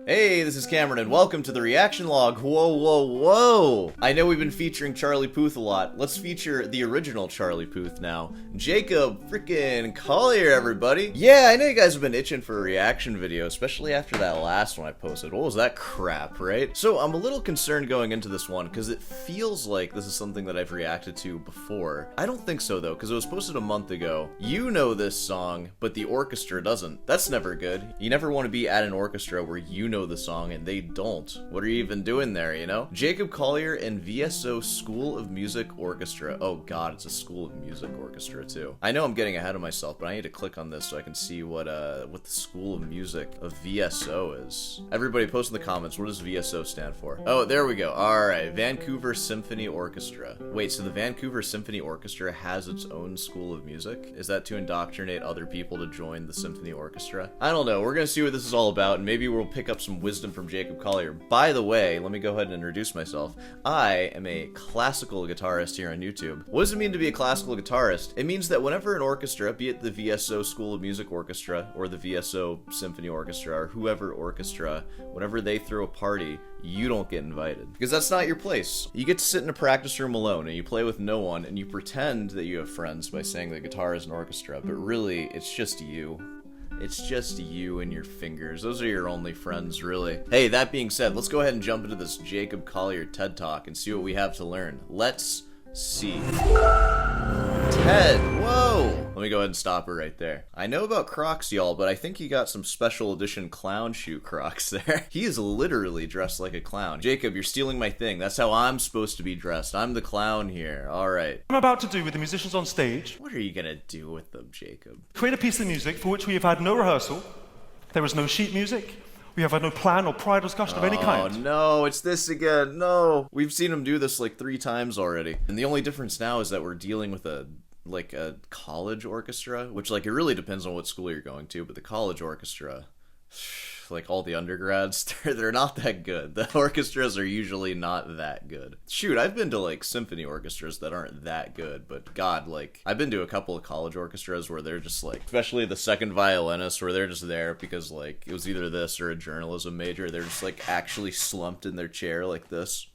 Hey, this is Cameron, and welcome to the reaction log. Whoa, whoa, whoa! I know we've been featuring Charlie Puth a lot. Let's feature the original Charlie Puth now. Jacob frickin' Collier, everybody. Yeah, I know you guys have been itching for a reaction video, especially after that last one I posted. What was that crap, right? So I'm a little concerned going into this one, because it feels like this is something that I've reacted to before. I don't think so, though, because it was posted a month ago. You know this song, but the orchestra doesn't. That's never good. You never want to be at an orchestra where you know the song and they don't. What are you even doing there, you know? Jacob Collier and VSO School of Music Orchestra. Oh god, it's a School of Music Orchestra too. I know I'm getting ahead of myself, but I need to click on this so I can see what the School of Music of VSO is. Everybody post in the comments, what does VSO stand for? Oh, there we go. Alright, Vancouver Symphony Orchestra. Wait, so the Vancouver Symphony Orchestra has its own School of Music? Is that to indoctrinate other people to join the symphony orchestra? I don't know. We're gonna see what this is all about, and maybe we'll pick up some wisdom from Jacob Collier. By the way, let me go ahead and introduce myself. I am a classical guitarist here on YouTube. What does it mean to be a classical guitarist? It means that whenever an orchestra, be it the VSO School of Music Orchestra or the VSO Symphony Orchestra or whoever orchestra, whenever they throw a party, you don't get invited. Because that's not your place. You get to sit in a practice room alone and you play with no one and you pretend that you have friends by saying that guitar is an orchestra, but really, it's just you. It's just you and your fingers. Those are your only friends, really. Hey, that being said, let's go ahead and jump into this Jacob Collier TED Talk and see what we have to learn. Let's see. TED, whoa! Let me go ahead and stop it right there. I know about Crocs, y'all, but I think he got some special edition clown shoe Crocs there. He is literally dressed like a clown. Jacob, you're stealing my thing. That's how I'm supposed to be dressed. I'm the clown here. Alright. I'm about to do with the musicians on stage. What are you gonna do with them, Jacob? Create a piece of music for which we have had no rehearsal. There is no sheet music. We have had no plan or prior discussion of any kind. Oh no, it's this again. No. We've seen him do this like 3 times already. And the only difference now is that we're dealing with a college orchestra, which like it really depends on what school you're going to, but the college orchestra, like all the undergrads, they're not that good. The orchestras are usually not that good. Shoot, I've been to like symphony orchestras that aren't that good, but god, like I've been to a couple of college orchestras where they're just like, especially the second violinist, where they're just there because like it was either this or a journalism major. They're just like actually slumped in their chair like this.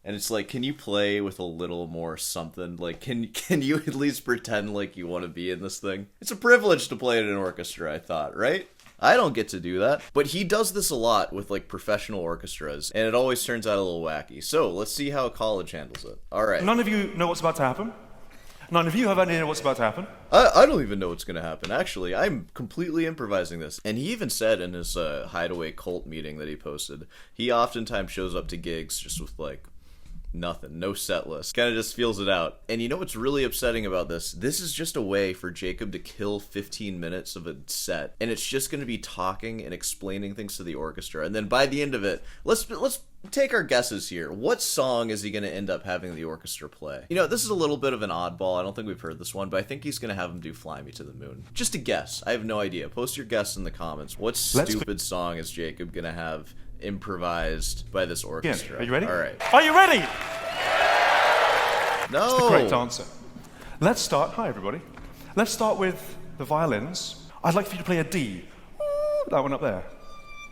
And it's like, can you play with a little more something? Like, can you at least pretend like you want to be in this thing? It's a privilege to play in an orchestra, I thought, right? I don't get to do that. But he does this a lot with, like, professional orchestras, and it always turns out a little wacky. So, let's see how college handles it. Alright. None of you know what's about to happen. None of you have any idea what's about to happen. I don't even know what's going to happen. Actually, I'm completely improvising this. And he even said in his hideaway cult meeting that he posted, he oftentimes shows up to gigs just with, like, nothing, no set list. Kind of just feels it out. And you know what's really upsetting about this? This is just a way for Jacob to kill 15 minutes of a set. And it's just going to be talking and explaining things to the orchestra. And then by the end of it, let's take our guesses here. What song is he going to end up having the orchestra play? You know, this is a little bit of an oddball. I don't think we've heard this one, but I think he's going to have him do Fly Me to the Moon. Just a guess. I have no idea. Post your guess in the comments. What stupid song is Jacob going to have improvised by this orchestra? Are you ready? All right. Are you ready? No. That's the correct answer. Let's start. Hi, everybody. Let's start with the violins. I'd like for you to play a D. That one up there.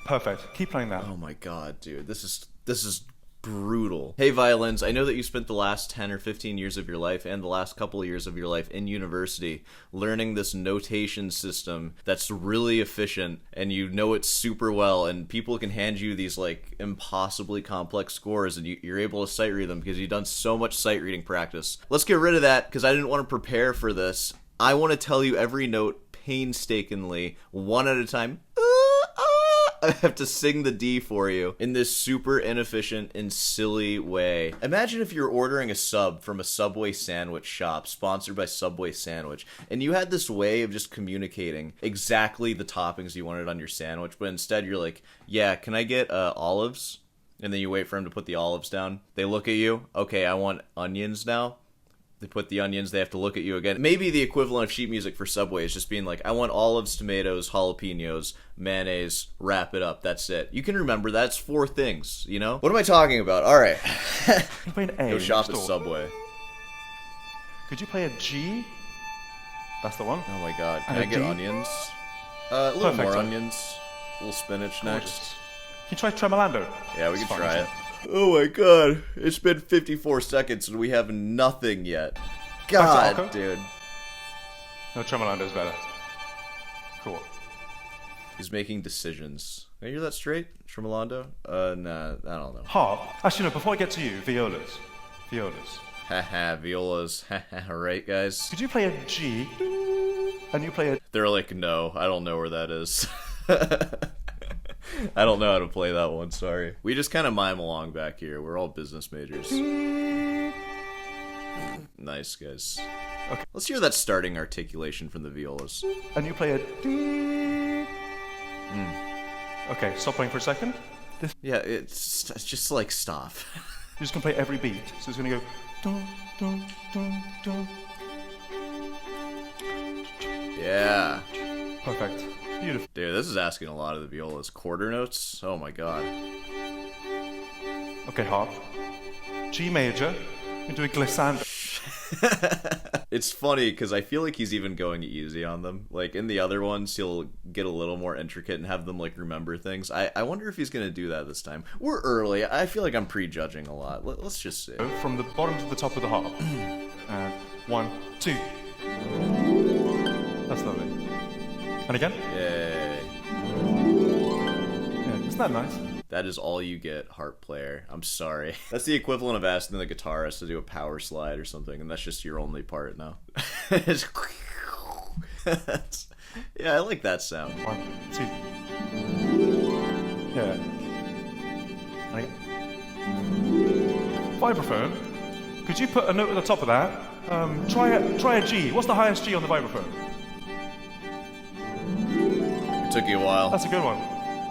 Perfect. Keep playing that. Oh my god, dude. This is brutal. Hey violins, I know that you spent the last 10 or 15 years of your life and the last couple of years of your life in university learning this notation system that's really efficient and you know it super well, and people can hand you these like impossibly complex scores and you're able to sight read them because you've done so much sight reading practice. Let's get rid of that because I didn't want to prepare for this. I want to tell you every note painstakingly, one at a time. I have to sing the D for you in this super inefficient and silly way. Imagine if you're ordering a sub from a Subway sandwich shop, sponsored by Subway Sandwich, and you had this way of just communicating exactly the toppings you wanted on your sandwich, but instead you're like, yeah, can I get olives? And then you wait for them to put the olives down. They look at you, okay, I want onions now. They put the onions, they have to look at you again. Maybe the equivalent of sheet music for Subway is just being like, I want olives, tomatoes, jalapenos, mayonnaise, wrap it up, that's it. You can remember that's 4 things, you know? What am I talking about? Alright. Play an A. Go shop at Subway. Could you play a G? That's the one. Oh my god. Can And I get D? onions? A little Perfect, more sir. onions. little spinach Gorgeous. next. Can you try tremolando? Yeah, we It's can fun, try isn't it. Oh my god, it's been 54 seconds and we have nothing yet. God, Arco? dude. No, tremolando's better. Cool. He's making decisions. Can I hear that straight? Tremolando? Nah, I don't know. Harp. Actually, no, before I get to you, violas. Violas. Haha, violas. Haha, right, guys? Could you play a G? And you play a... They're like, no, I don't know where that is. I don't know how to play that one, sorry. We just kind of mime along back here. We're all business majors. Nice, guys. Okay. Let's hear that starting articulation from the violas. And you play a D. Okay, stop playing for a second. Yeah, it's just like, stop. You're just going to play every beat. So it's going to go... Dun, dun, dun, dun. Yeah. Perfect. Beautiful. Dude, this is asking a lot of the violas. Quarter notes? Oh my god. Okay, harp. G major. You're doing glissando. It's funny because I feel like he's even going easy on them. Like in the other ones, he'll get a little more intricate and have them like remember things. I wonder if he's gonna do that this time. We're early. I feel like I'm prejudging a lot. Let's just see. From the bottom to the top of the harp. And 1, 2. That's lovely. And again? Yay. Yeah, isn't that nice? That is all you get, harp player. I'm sorry. That's the equivalent of asking the guitarist to do a power slide or something, and that's just your only part now. Yeah, I like that sound. 1, 2. Yeah. And again. Vibraphone. Could you put a note at the top of that? Try a G. What's the highest G on the vibraphone? It took you a while. That's a good one.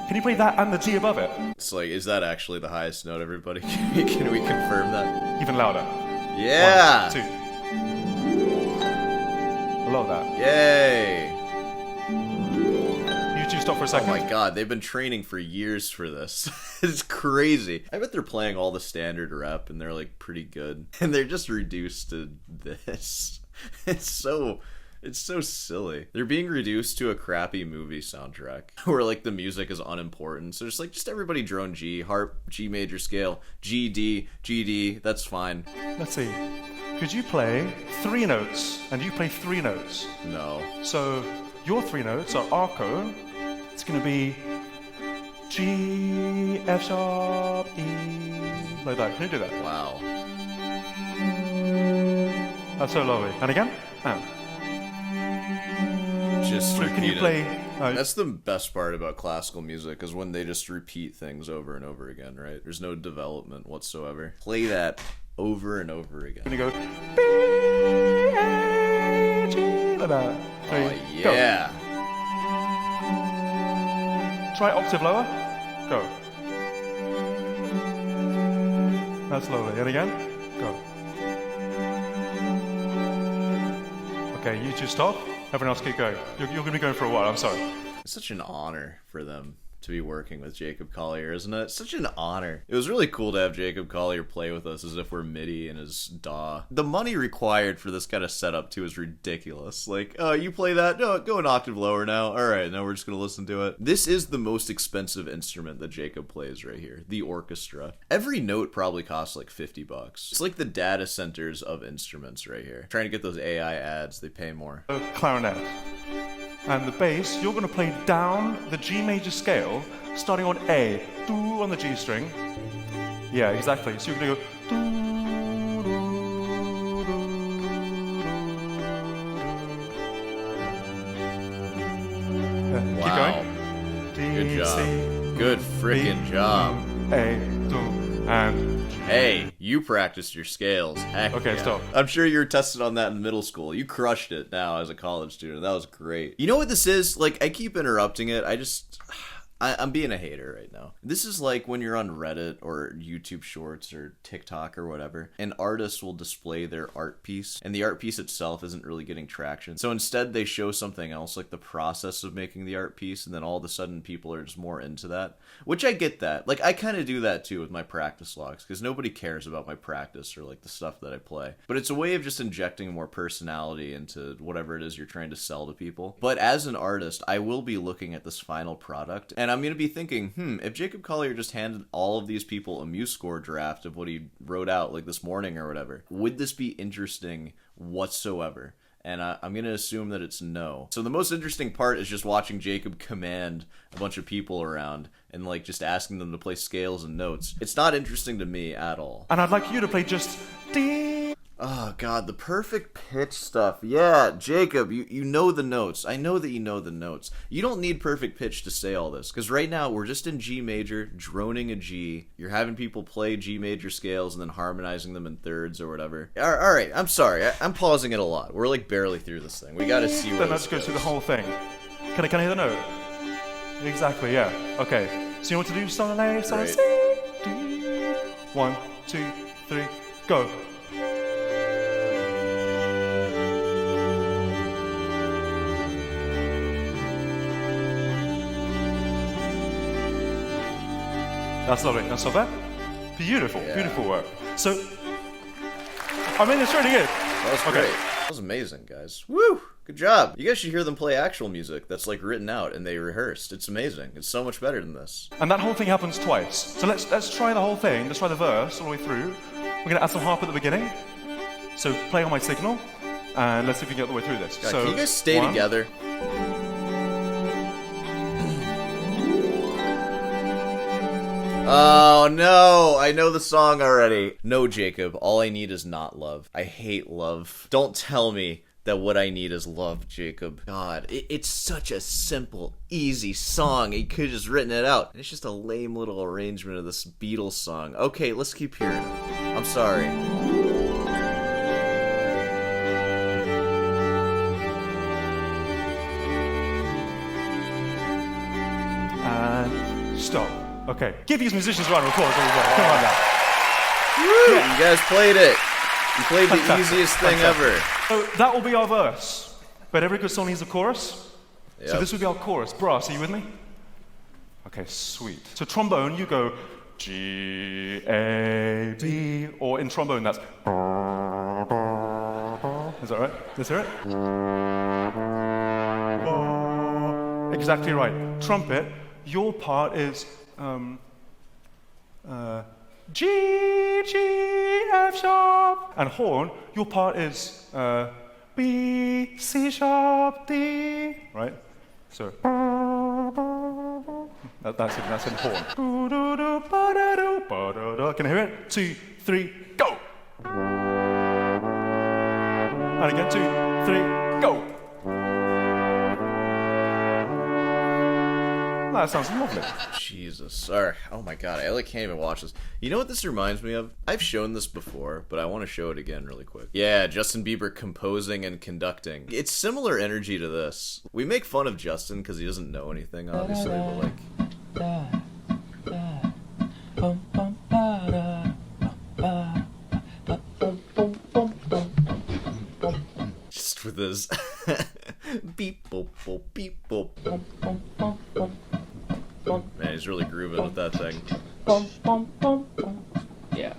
Can you play that and the G above it? It's like, is that actually the highest note, everybody? Can we confirm that? Even louder. Yeah! 1, 2. I love that. Yay! You two stop for a Oh second. my god, they've been training for years for this. It's crazy. I bet they're playing all the standard rep and they're like pretty good. And they're just reduced to this. It's so silly. They're being reduced to a crappy movie soundtrack where like the music is unimportant. So just everybody drone G, harp, G major scale, G, D, G, D, that's fine. Let's see. Could you play 3 notes and you play 3 notes? No. So your 3 notes are arco. It's going to be G, F sharp, E, like that. Can you do that? Wow. That's so lovely. And again? And. Just So can repeat you play? it. That's the best part about classical music is when they just repeat things over and over again, right? There's no development whatsoever. Play that over and over again. Going to go B, A, G, like that. Oh, Ready? yeah. Go. Try octave lower. Go. That's lovely. And again. Go. Okay, you two stop. Everyone else keep going. You're going to be going for a while. I'm sorry. It's such an honor for them to be working with Jacob Collier, isn't it? Such an honor. It was really cool to have Jacob Collier play with us as if we're MIDI and his DAW. The money required for this kind of setup, too, is ridiculous. Like, oh, you play that? No, go an octave lower now. All right, now we're just going to listen to it. This is the most expensive instrument that Jacob plays right here, the orchestra. Every note probably costs like $50. It's like the data centers of instruments right here. Trying to get those AI ads, they pay more. Clarinet. And the bass, you're going to play down the G major scale, starting on A, do on the G string. Yeah, exactly. So you're going to go do, do, do, do. Yeah, keep Wow. going. D, Good job. C, Good frickin' B, job. A, do, and Hey, you practiced your scales. Heck Okay, yeah. stop. I'm sure you were tested on that in middle school. You crushed it now as a college student. That was great. You know what this is? Like, I keep interrupting it. I'm being a hater right now. This is like when you're on Reddit or YouTube Shorts or TikTok or whatever, and artists will display their art piece, and the art piece itself isn't really getting traction. So instead, they show something else, like the process of making the art piece, and then all of a sudden, people are just more into that. Which I get that. Like, I kind of do that too with my practice logs, because nobody cares about my practice or like the stuff that I play. But it's a way of just injecting more personality into whatever it is you're trying to sell to people. But as an artist, I will be looking at this final product, and And I'm going to be thinking, if Jacob Collier just handed all of these people a MuseScore draft of what he wrote out like this morning or whatever, would this be interesting whatsoever? And I'm going to assume that it's no. So the most interesting part is just watching Jacob command a bunch of people around and like just asking them to play scales and notes. It's not interesting to me at all. And I'd like you to play just D. Oh god, the perfect pitch stuff. Yeah, Jacob, you know the notes. I know that you know the notes. You don't need perfect pitch to say all this, because right now we're just in G major, droning a G. You're having people play G major scales and then harmonizing them in thirds or whatever. Alright, I'm sorry. I'm pausing it a lot. We're like barely through this thing. We gotta see where Then let's go through the whole thing. Can I hear the note? Exactly, yeah. Okay. So you know what to do? Sol, la, sol, Right. si, D. 1, 2, 3, go. That's lovely. That's not bad. Beautiful, beautiful work. So, I mean, it's really good. That was great. That was amazing, guys. Woo! Good job. You guys should hear them play actual music that's like written out and they rehearsed. It's amazing. It's so much better than this. And that whole thing happens twice. So let's try the whole thing. Let's try the verse all the way through. We're gonna add some harp at the beginning. So play on my signal, and let's see if we can get all the way through this. God, so can you guys stay together? Oh no, I know the song already. No, Jacob, all I need is not love. I hate love. Don't tell me that what I need is love, Jacob. God, it's such a simple, easy song. He could have just written it out. It's just a lame little arrangement of this Beatles song. Okay, let's keep hearing it. I'm sorry. And stop. Okay. Give these musicians a round of applause. There you go. Come on now. Woo! You guys played it. You played the easiest thing ever. So that will be our verse. But every good song needs a chorus. Yep. So this will be our chorus. Brass, are you with me? Okay, sweet. So trombone, you go G, A, B, or in trombone that's is that right? Is that right? Exactly right. Trumpet, your part is G, G, F sharp. And horn, your part is B, C sharp, D. Right? So that's in horn. Can I hear it? 2, 3, go! And again, 2, 3, go! That sounds lovely. Jesus. Alright. Oh my god, I can't even watch this. You know what this reminds me of? I've shown this before, but I want to show it again really quick. Yeah, Justin Bieber composing and conducting. It's similar energy to this. We make fun of Justin because he doesn't know anything, obviously, but like... Just with his... beep, boop, boop, beep, boop. Man, he's really grooving with that thing. Yeah,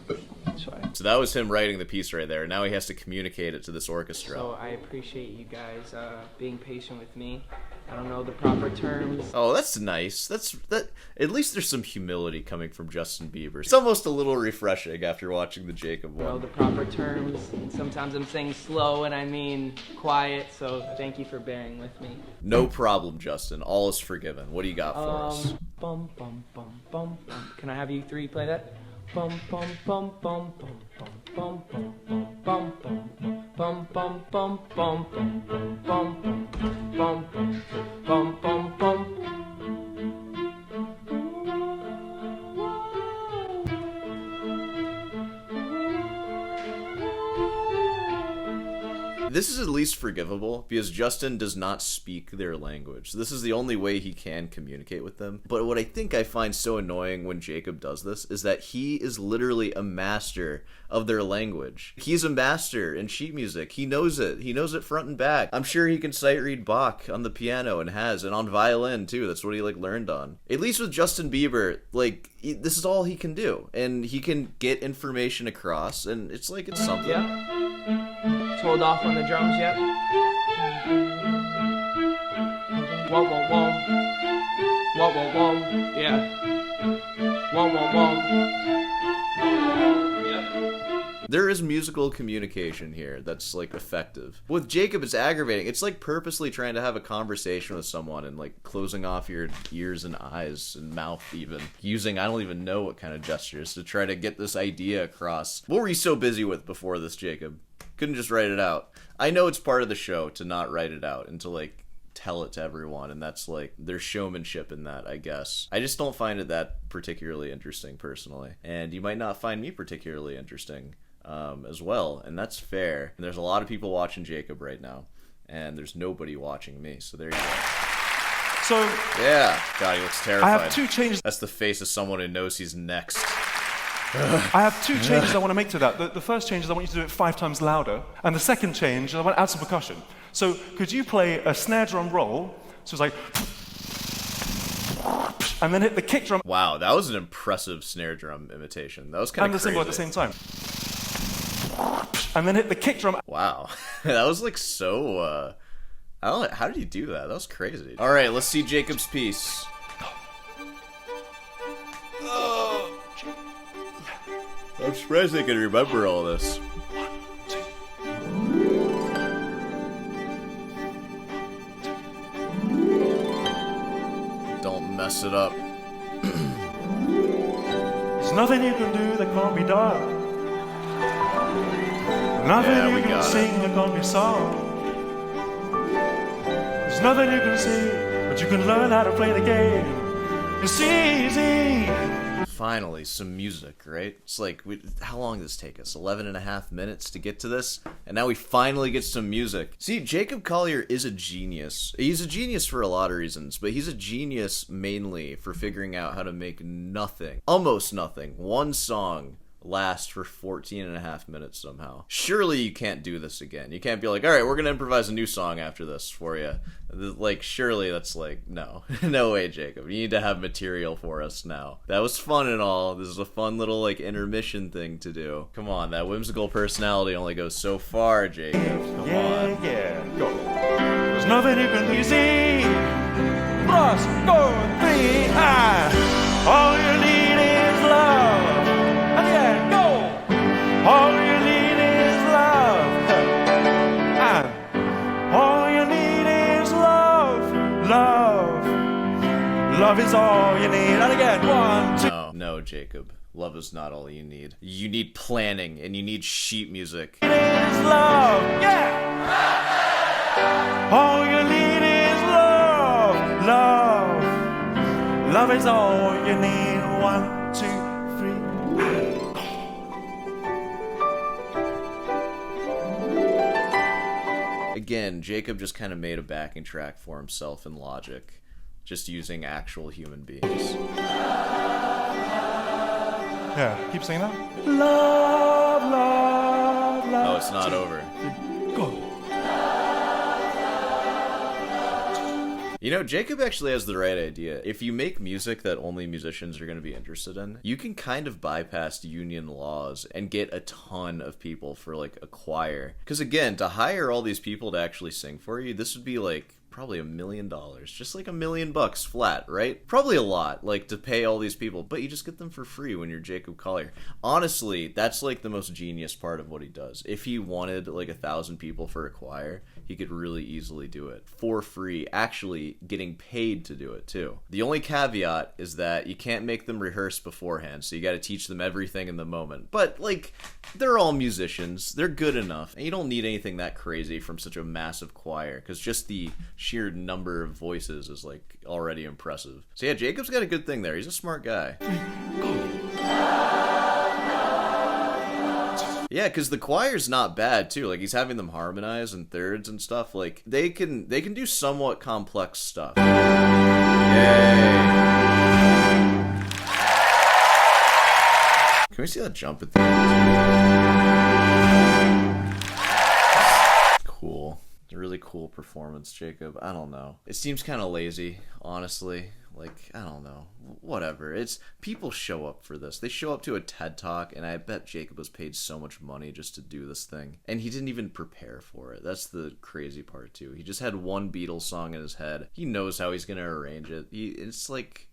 that's right. So that was him writing the piece right there. Now he has to communicate it to this orchestra. So I appreciate you guys being patient with me. I don't know the proper terms. Oh, that's nice. That. At least there's some humility coming from Justin Bieber. It's almost a little refreshing after watching the Jacob I don't know one. the proper terms. Sometimes I'm saying slow and I mean quiet. So thank you for bearing with me. No problem, Justin. All is forgiven. What do you got for us? Bum bum bum bum bum. Can I have you three play that? Bum bum bum bum bum bum bum bum bum bum bum bum bum bum bum bum bum bum bum. This is at least forgivable because Justin does not speak their language. This is the only way he can communicate with them. But what I think I find so annoying when Jacob does this is that he is literally a master of their language. He's a master in sheet music. He knows it. He knows it front and back. I'm sure he can sight read Bach on the piano and has, and on violin too. That's what he like learned on. At least with Justin Bieber, like this is all he can do, and he can get information across, and it's like it's something. Yeah. Hold off on the drums yet? Whoa, whoa, whoa. Whoa, whoa, whoa. Yeah. Whoa, whoa, whoa. Yep. There is musical communication here that's, like, effective. With Jacob, it's aggravating. It's like purposely trying to have a conversation with someone and, like, closing off your ears and eyes and mouth even. Using, I don't even know what kind of gestures to try to get this idea across. What were you so busy with before this, Jacob? Couldn't just write it out. I know it's part of the show to not write it out and to, like, tell it to everyone, and that's, like, there's showmanship in that, I guess. I just don't find it that particularly interesting, personally. And you might not find me particularly interesting as well, and that's fair. And there's a lot of people watching Jacob right now, and there's nobody watching me, so there you go. So, yeah. God, he looks terrified. I have two changes. That's the face of someone who knows he's next. I have two changes I want to make to that. The first change is I want you to do it 5 times louder, and the second change is I want to add some percussion. So, could you play a snare drum roll? So it's like, and then hit the kick drum. Wow, that was an impressive snare drum imitation. That was kind of crazy. And the cymbal at the same time. And then hit the kick drum. Wow, that was like so. I don't know, how did you do that? That was crazy. All right, let's see Jacob's piece. I'm surprised they can remember all this. 1, 2. Don't mess it up. There's nothing you can do that can't be done. Nothing you can sing that can't be sung. There's nothing you can see, but you can learn how to play the game. It's easy. Finally, some music, right? It's like, how long did this take us? 11 and a half minutes to get to this? And now we finally get some music. See, Jacob Collier is a genius. He's a genius for a lot of reasons, but he's a genius mainly for figuring out how to make nothing, almost nothing, one song last for 14 and a half minutes somehow. Surely you can't do this again. You can't be like, all right, we're gonna improvise a new song after this for you. Like, surely that's like, no. No way, Jacob. You need to have material for us now. That was fun and all. This is a fun little, like, intermission thing to do. Come on, that whimsical personality only goes so far, Jacob. Come on. Yeah, go. There's nothing you can do. See? Plus, go, 3, all you need is love. Yeah, go! All you need is love. And all you need is love. Love. Love is all you need. And again, 1, 2. No, Jacob. Love is not all you need. You need planning, and you need sheet music. It is love. Yeah! All you need is love. Love. Love is all you need. 1, 2, 3. Again, Jacob just kind of made a backing track for himself in Logic, just using actual human beings. Yeah, keep singing that. Love, love, love. Oh, it's not over. Go. You know, Jacob actually has the right idea. If you make music that only musicians are going to be interested in, you can kind of bypass union laws and get a ton of people for, like, a choir. Because, again, to hire all these people to actually sing for you, this would be, like, probably $1 million. Just like $1 million flat, right? Probably a lot, like, to pay all these people, but you just get them for free when you're Jacob Collier. Honestly, that's, like, the most genius part of what he does. If he wanted, like, 1,000 people for a choir, he could really easily do it for free, actually getting paid to do it too. The only caveat is that you can't make them rehearse beforehand, so you got to teach them everything in the moment. But, like, they're all musicians. They're good enough, and you don't need anything that crazy from such a massive choir, because just the sheer number of voices is, like, already impressive. So yeah, Jacob's got a good thing there. He's a smart guy. Yeah, because the choir's not bad too. Like, he's having them harmonize in thirds and stuff. Like, they can do somewhat complex stuff. Yay! Can we see that jump at the end? Cool. Really really cool performance, Jacob. I don't know. It seems kind of lazy, honestly. Like, I don't know. Whatever. It's people show up for this. They show up to a TED Talk, and I bet Jacob was paid so much money just to do this thing. And he didn't even prepare for it. That's the crazy part, too. He just had one Beatles song in his head. He knows how he's going to arrange it. It's like...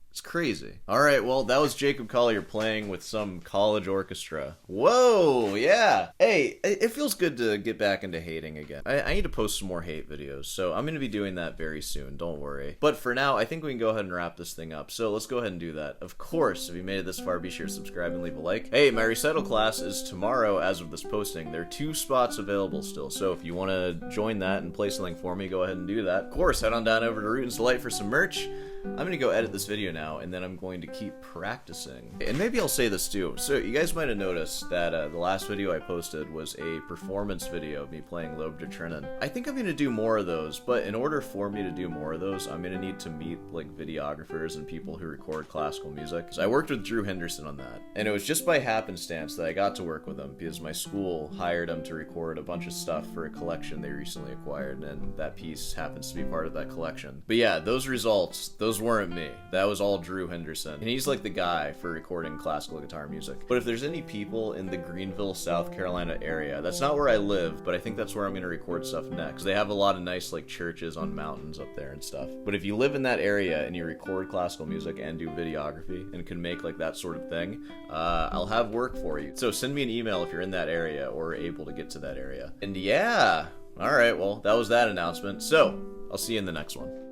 It's crazy. Alright, well, that was Jacob Collier playing with some college orchestra. Whoa, yeah. Hey, it feels good to get back into hating again. I need to post some more hate videos, so I'm going to be doing that very soon, don't worry. But for now, I think we can go ahead and wrap this thing up, so let's go ahead and do that. Of course, if you made it this far, be sure to subscribe and leave a like. Hey, my recital class is tomorrow as of this posting. There are 2 spots available still, so if you want to join that and play something for me, go ahead and do that. Of course, head on down over to Rootin's Delight for some merch. I'm going to go edit this video now, and then I'm going to keep practicing. And maybe I'll say this too. So you guys might have noticed that the last video I posted was a performance video of me playing Lobe de Trinan. I think I'm going to do more of those, but in order for me to do more of those, I'm going to need to meet like videographers and people who record classical music. So I worked with Drew Henderson on that, and it was just by happenstance that I got to work with him because my school hired him to record a bunch of stuff for a collection they recently acquired, and that piece happens to be part of that collection. But yeah, those results, those weren't me. That was all Drew Henderson. And he's like the guy for recording classical guitar music. But if there's any people in the Greenville, South Carolina area, that's not where I live, but I think that's where I'm going to record stuff next. They have a lot of nice like churches on mountains up there and stuff. But if you live in that area and you record classical music and do videography and can make like that sort of thing, I'll have work for you. So send me an email if you're in that area or able to get to that area. And yeah, alright, well, that was that announcement. So, I'll see you in the next one.